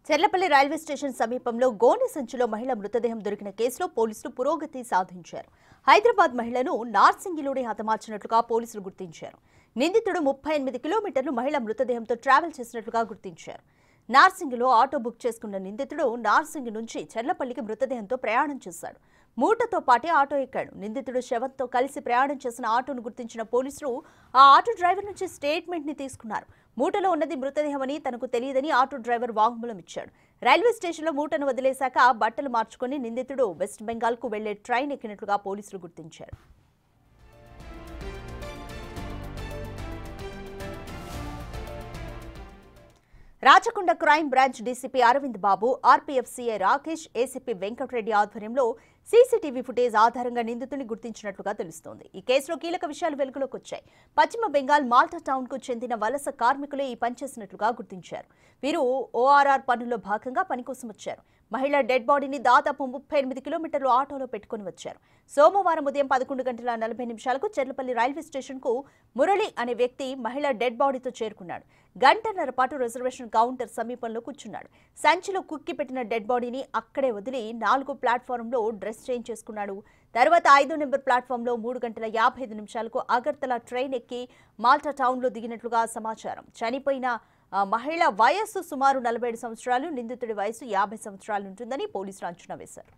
Cherlapally railway station సమీపంలో గోనె సంచిలో మహిళ మృతదేహం దొరికిన కేసులో పోలీసులు పురోగతి సాధించారు. హైదరాబాద్ మహిళను నార్సింగిలోనే హతమార్చినట్లుగా పోలీసులు గుర్తించారు. నిందితుడు 38 కిలోమీటర్లు మహిళ మృతదేహంతో ట్రావెల్ చేసినట్లుగా గుర్తించారు. నార్సింగిలో ఆటో బుక్ చేసుకున్న నిందితుడు నార్సింగి నుంచి చెర్లపల్లికి మృతదేహంతో ప్రయాణం చేశాడు. మూటతో పాటే ఆటో ఎక్కాడు. నిందితుడు శవంతో కలిసి ప్రయాణం చేసిన ఆటోను గుర్తించిన పోలీసులు ఆ ఆటో డ్రైవర్ నుంచి స్టేట్మెంట్ ని తీసుకున్నారు. మూటలో ఉన్నది మృతదేహమని తనకు తెలియదని ఆటో డ్రైవర్ వాంగ్మూలం ఇచ్చాడు. రైల్వే స్టేషన్లో మూటను వదిలేశాక బట్టలు మార్చుకుని నిందితుడు వెస్ట్ బెంగాల్ కు వెళ్లే ట్రైన్ ఎక్కినట్లుగా పోలీసులు గుర్తించారు. Rachakonda crime branch DCP Aravind Babu, RPF CI Rakesh, ACP Venkatareddy ఆధ్వర్యంలో సీసీటీవీ ఫుటేజ్ ఆధారంగా నిందితుడిని గుర్తించినట్లుగా తెలుస్తోంది. ఈ కేసులో కీలక విషయాలు వెలుగులోకి వచ్చాయి. పశ్చిమ బెంగాల్ మాల్టా టౌన్ కు చెందిన వలస కార్మికులే ఈ పనిచేసినట్లుగా గుర్తించారు. వీరు ఓఆర్ఆర్ పనుల్లో భాగంగా పనికోసం వచ్చారు. మహిళ డెడ్ బాడీని దాదాపు 38 కిలోమీటర్లు ఆటోలో పెట్టుకుని వచ్చారు. సోమవారం ఉదయం 11:40 చెర్లపల్లి రైల్వే స్టేషన్ కు మురళి అనే వ్యక్తి మహిళ డెడ్ బాడీతో చేరుకున్నాడు. గంటన్నర పాటు రిజర్వేషన్ కౌంటర్ సమీపంలో కూర్చున్నాడు. సంచిలో కుక్కి పెట్టిన డెడ్ బాడీని అక్కడే వదిలి 4 ప్లాట్ఫారంలో డ్రెస్ చేంజ్ చేసుకున్నాడు. తర్వాత 5 నెంబర్ ప్లాట్ఫామ్లో 3:55 అగర్తల ట్రైన్ ఎక్కి మాల్టా టౌన్లో దిగినట్లుగా సమాచారం. చనిపోయిన మహిళ వయస్సు సుమారు 47 సంవత్సరాలు, నిందితుడి వయసు 50 సంవత్సరాలు ఉంటుందని పోలీసులు అంచనా వేశారు.